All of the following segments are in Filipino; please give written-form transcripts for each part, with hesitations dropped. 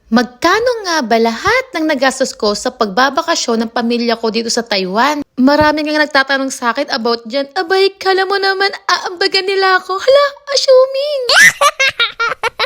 Magkano nga ba lahat ng nagastos ko sa pagbabakasyon ng pamilya ko dito sa Taiwan? Marami nga nagtatanong sa akin about dyan. Abay, kala mo naman aambagan nila ako. Hala, assuming!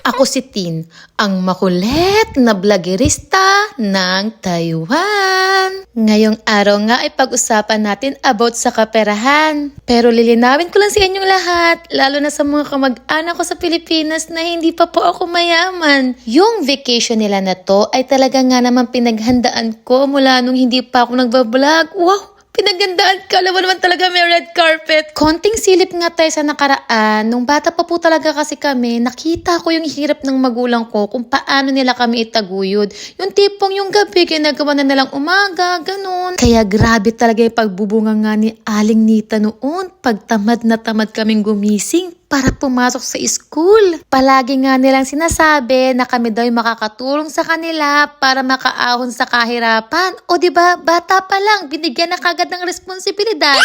Ako si Tin, ang makulit na vloggerista ng Taiwan. Ngayong araw nga ay pag-usapan natin about sa kaperahan. Pero lilinawin ko lang sa inyong lahat, lalo na sa mga kamag-anak ko sa Pilipinas na hindi pa po ako mayaman. Yung vacation nila na to ay talaga nga naman pinaghandaan ko mula nung hindi pa ako nagbablog. Wow! Pinagandaan ka, alam mo naman talaga may red carpet. Konting silip nga tayo sa nakaraan. Nung bata pa po talaga kasi kami, nakita ko yung hirap ng magulang ko kung paano nila kami itaguyod. Yung tipong yung gabi, ginagawa na nilang umaga, ganun. Kaya grabe talaga yung pagbubunga nga ni Aling Nita noon. Pagtamad na tamad kaming gumising para pumasok sa school. Palagi nga nilang sinasabi na kami daw makakatulong sa kanila para makaahon sa kahirapan. O diba, bata pa lang, binigyan na kagad ng responsibilidad.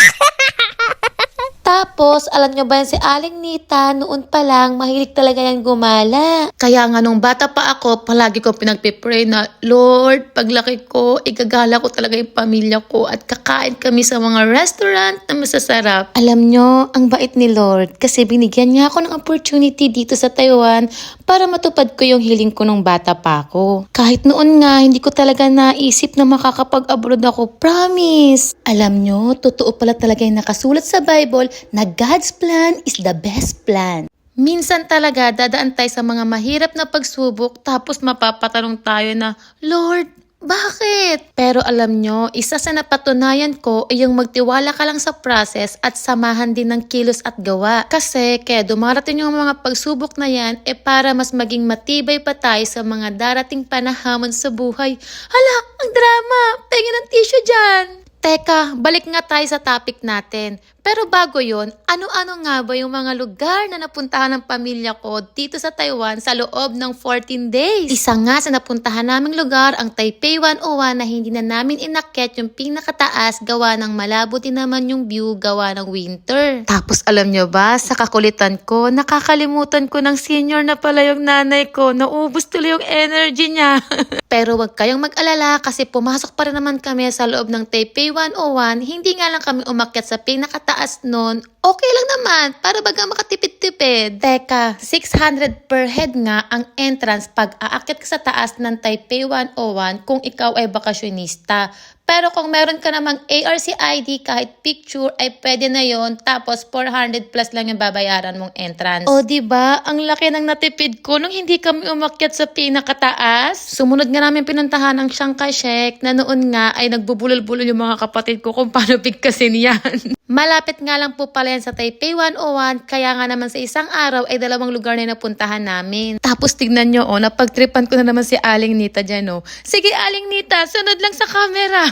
Tapos, alam nyo ba yan si Aling Nita, noon pa lang, mahilig talaga yan gumala. Kaya nga nung bata pa ako, palagi ko pinagpipray na, Lord, paglaki ko, igagala ko talaga yung pamilya ko at kakain kami sa mga restaurant na masasarap. Alam nyo, ang bait ni Lord kasi binigyan niya ako ng opportunity dito sa Taiwan para matupad ko yung hiling ko nung bata pa ako. Kahit noon nga, hindi ko talaga naisip na makakapag-abroad ako. Promise! Alam nyo, totoo pala talaga yung nakasulat sa Bible na God's plan is the best plan. Minsan talaga dadaan tayo sa mga mahirap na pagsubok tapos mapapatanong tayo na, Lord, bakit? Pero alam nyo, isa sa napatunayan ko ay yung magtiwala ka lang sa process at samahan din ng kilos at gawa. Kasi kaya dumarating yung mga pagsubok na yan para mas maging matibay pa tayo sa mga darating panahamon sa buhay. Hala, ang drama! Tingin ng tissue dyan! Teka, balik nga tayo sa topic natin. Pero bago yon, ano-ano nga ba yung mga lugar na napuntahan ng pamilya ko dito sa Taiwan sa loob ng 14 days? Isa nga sa napuntahan naming lugar ang Taipei 101 na hindi na namin inakyat yung pinakataas gawa ng malabo din naman yung view gawa ng winter. Tapos alam nyo ba, sa kakulitan ko, nakakalimutan ko ng senior na pala yung nanay ko. Naubos tuloy yung energy niya. Pero wag kayong mag-alala kasi pumasok pa rin naman kami sa loob ng Taipei 101. Hindi nga lang kami umakyat sa pinakataas nun. Okay lang naman, para baga makatipid-tipid. Teka, 600 per head nga ang entrance pag aakyat ka sa taas ng Taipei 101 kung ikaw ay bakasyonista. Pero kung meron ka namang ARC ID kahit picture ay pwede na yon, tapos 400 plus lang yung babayaran mong entrance. O diba, ang laki ng natipid ko nung hindi kami umakyat sa pinakataas. Sumunod nga namin pinuntahan ang Chiang Kai-shek na noon nga ay nagbubulol-bulol yung mga kapatid ko kung paano bigkasin yan. Malapit nga lang po pala yan sa Taipei 101, kaya nga naman sa isang araw ay dalawang lugar na napuntahan namin. Tapos tignan nyo, napagtripan ko na naman si Aling Nita dyan, Sige Aling Nita, sunod lang sa camera.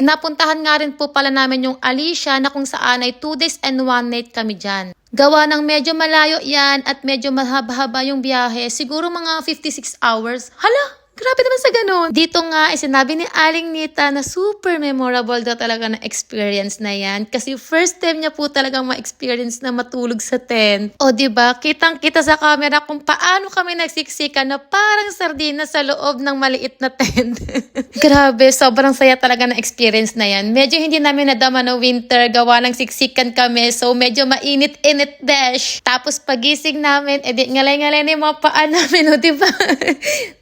Napuntahan nga rin po pala namin yung Alicia na kung saan ay 2 days and 1 night kami dyan. Gawa ng medyo malayo yan at medyo mahaba-haba yung biyahe, siguro mga 56 hours. Hala! Grabe naman sa ganun. Dito nga ay sinabi ni Aling Nita na super memorable daw talaga na experience na yan. Kasi first time niya po talagang ma-experience na matulog sa tent. O diba, kitang-kita sa camera kung paano kami nagsiksikan na parang sardina sa loob ng maliit na tent. Grabe, sobrang saya talaga na experience na yan. Medyo hindi namin nadama na winter, gawa ng siksikan kami. So medyo mainit-init dash. Tapos pagising namin, edi ngalay-ngalay na yung mga paa namin, diba?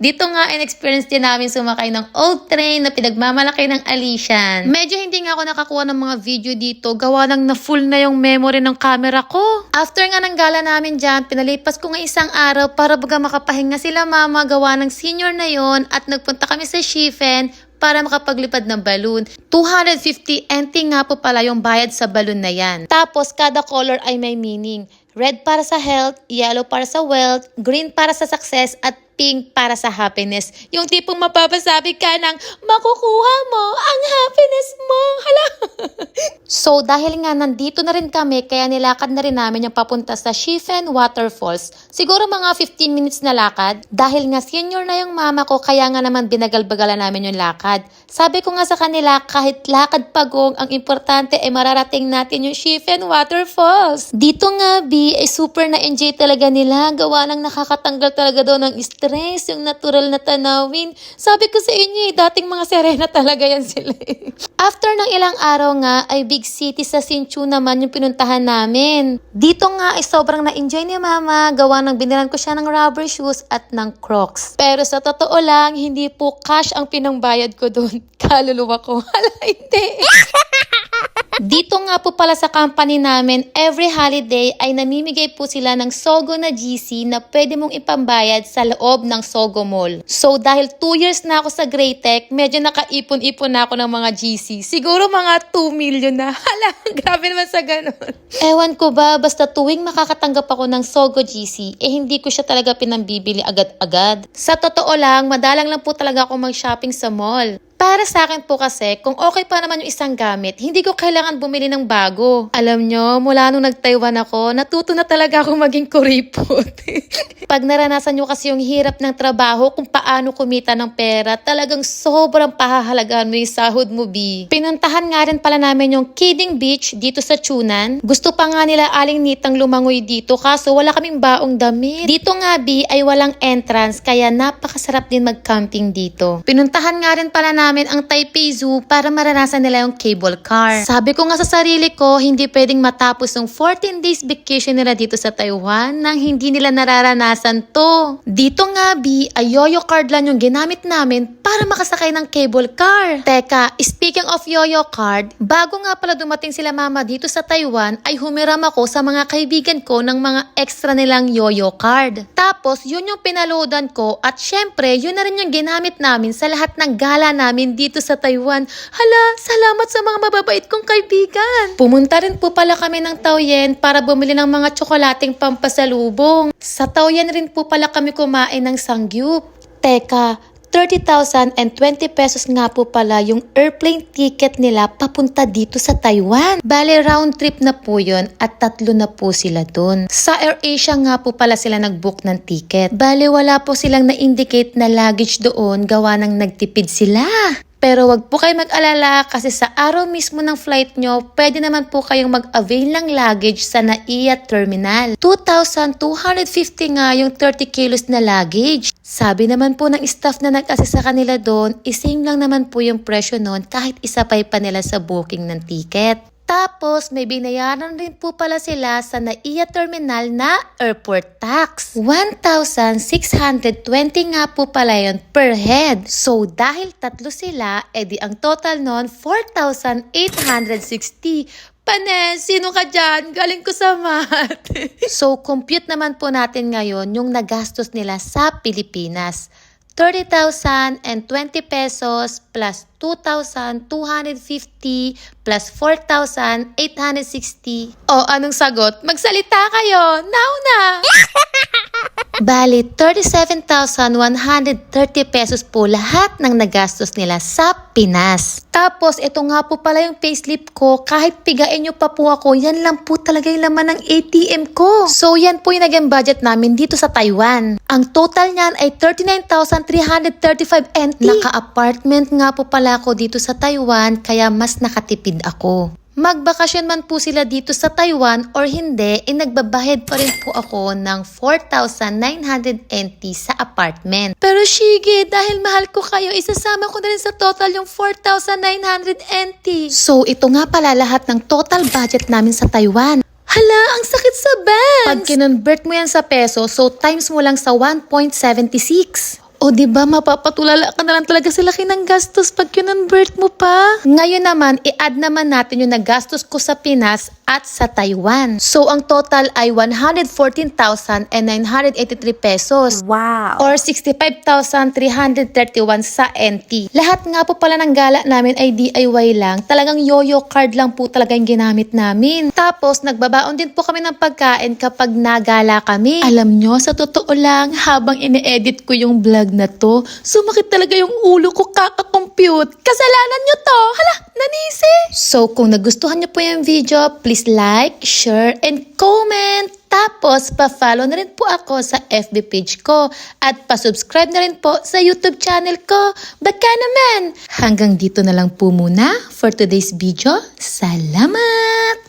Dito nga ay experience din namin sumakay ng old train na pinagmamalaki ng Alician. Medyo hindi nga ako nakakuha ng mga video dito, gawa ng na-full na yung memory ng camera ko. After nga ng gala namin dyan, pinalipas ko nga isang araw para baga makapahinga sila mama gawa ng senior na yon at nagpunta kami sa Shifen para makapaglipad ng balloon. 250 NT nga po pala yung bayad sa balloon na yan. Tapos kada color ay may meaning. Red para sa health, yellow para sa wealth, green para sa success, at pink para sa happiness. Yung tipong mapapasabi ka ng makukuha mo ang happiness mo. Hala! So dahil nga nandito na rin kami, kaya nilakad na rin namin yung papunta sa Shifen Waterfalls. Siguro mga 15 minutes na lakad. Dahil nga senior na yung mama ko, kaya nga naman binagal-bagalan namin yung lakad. Sabi ko nga sa kanila, kahit lakad pagong, ang importante ay mararating natin yung Shifen Waterfalls. Dito nga, B, ay super na-enjoy talaga nila. Gawa ng nakakatanggal talaga daw ng stress stress, yung natural na tanawin. Sabi ko sa inyo dating mga Serena talaga yan sila. After ng ilang araw nga, ay big city sa Hsinchu naman yung pinuntahan namin. Dito nga ay sobrang na-enjoy ni Mama, gawa ng binilan ko siya ng rubber shoes at ng Crocs. Pero sa totoo lang, hindi po cash ang pinangbayad ko doon. Kaluluwa ko. Hala, hindi. Dito nga po pala sa company namin, every holiday ay namimigay po sila ng Sogo na GC na pwede mong ipambayad sa loob ng Sogo Mall. So dahil 2 years na ako sa Greytech, medyo nakaipon-ipon na ako ng mga GC. Siguro mga 2 million na. Hala, grabe naman sa ganun. Ewan ko ba, basta tuwing makakatanggap ako ng Sogo GC, hindi ko siya talaga pinambibili agad-agad. Sa totoo lang, madalang lang po talaga ako mag-shopping sa mall. Para sa akin po kasi, kung okay pa naman yung isang gamit, hindi ko kailangan bumili ng bago. Alam nyo, mula nung nag-Taiwan ako, natuto na talaga ako maging kuripot. Pag naranasan nyo kasi yung hirap ng trabaho, kung paano kumita ng pera, talagang sobrang pahahalagahan mo yung sahod mo, B. Pinuntahan nga rin pala namin yung Kidding Beach dito sa Chunan. Gusto pa nga nila Aling Nitang lumangoy dito, kaso wala kaming baong damit. Dito nga, B, ay walang entrance, kaya napakasarap din mag-camping dito. Pinuntahan nga rin pala namin ang Taipei Zoo para maranasan nila yung cable car. Sabi ko nga sa sarili ko, hindi pwedeng matapos yung 14 days vacation nila dito sa Taiwan nang hindi nila nararanasan to. Dito nga, B, ay yoyo card lang yung ginamit namin para makasakay ng cable car. Teka, speaking of yoyo card, bago nga pala dumating sila Mama dito sa Taiwan, ay humiram ako sa mga kaibigan ko ng mga extra nilang yoyo card. Tapos, yun yung pinaloadan ko at syempre, yun na rin yung ginamit namin sa lahat ng gala namin dito sa Taiwan. Hala, salamat sa mga mababait kong kaibigan. Pumunta rin po pala kami ng Taoyuan para bumili ng mga tsokolating pampasalubong. Sa Taoyuan rin po pala kami kumain ng sangyup. Teka, 30,020 pesos nga po pala yung airplane ticket nila papunta dito sa Taiwan. Bale, round trip na po yun at 3 na po sila dun. Sa AirAsia nga po pala sila nag-book ng ticket. Bale, wala po silang na-indicate na luggage doon gawa ng nagtipid sila. Pero wag po kayo mag-alala kasi sa araw mismo ng flight nyo, pwede naman po kayong mag-avail ng luggage sa NAIA Terminal. 2,250 nga yung 30 kilos na luggage. Sabi naman po ng staff na nag-assist sa kanila doon, same lang naman po yung presyo noon kahit isapay pa nila sa booking ng ticket. Tapos, may binayaran rin po pala sila sa NAIA Terminal na airport tax. 1,620 nga po pala yun per head. So, dahil 3 sila, edi ang total nun, 4,860. Panes, sino ka dyan? Galing ko sa math. So, compute naman po natin ngayon yung nagastos nila sa Pilipinas. 30,020 pesos plus 2,250 plus 4,860. O, anong sagot? Magsalita kayo! Now na! Bali, 37,130 pesos po lahat ng nagastos nila sa Pinas. Tapos, ito nga po pala yung payslip ko. Kahit pigain nyo pa po ako, yan lang po talaga yung laman ng ATM ko. So, yan po yung naging budget namin dito sa Taiwan. Ang total niyan ay 39,335 NT. Naka-apartment nga po pala ako dito sa Taiwan, kaya mas nakatipid ako. Magbakasyon man po sila dito sa Taiwan or hindi, nagbabahid pa rin po ako ng 4,900 NT sa apartment. Pero sige, dahil mahal ko kayo, isasama ko na rin sa total yung 4,900 NT. So ito nga pala lahat ng total budget namin sa Taiwan. Hala, ang sakit sa banks! Pag kinonvert mo yan sa peso, so times mo lang sa 1.76. O diba, mapapatulala ka na lang talaga sa laki ng gastos pag kinonvert mo pa. Ngayon naman, i-add naman natin yung nagastos ko sa Pinas at sa Taiwan. So, ang total ay 114,983 pesos. Wow! Or 65,331 sa NT. Lahat nga po pala ng gala namin ay DIY lang. Talagang yoyo card lang po talaga yung ginamit namin. Tapos, nagbabaon din po kami ng pagkain kapag nagala kami. Alam nyo, sa totoo lang, habang ine-edit ko yung vlog na to, sumakit talaga yung ulo ko kaka-compute. Kasalanan nyo to! Hala, nanisi! So, kung nagustuhan nyo po yung video, please like, share, and comment. Tapos, pa-follow na rin po ako sa FB page ko at pa-subscribe na rin po sa YouTube channel ko. Baka naman! Hanggang dito na lang po muna for today's video. Salamat!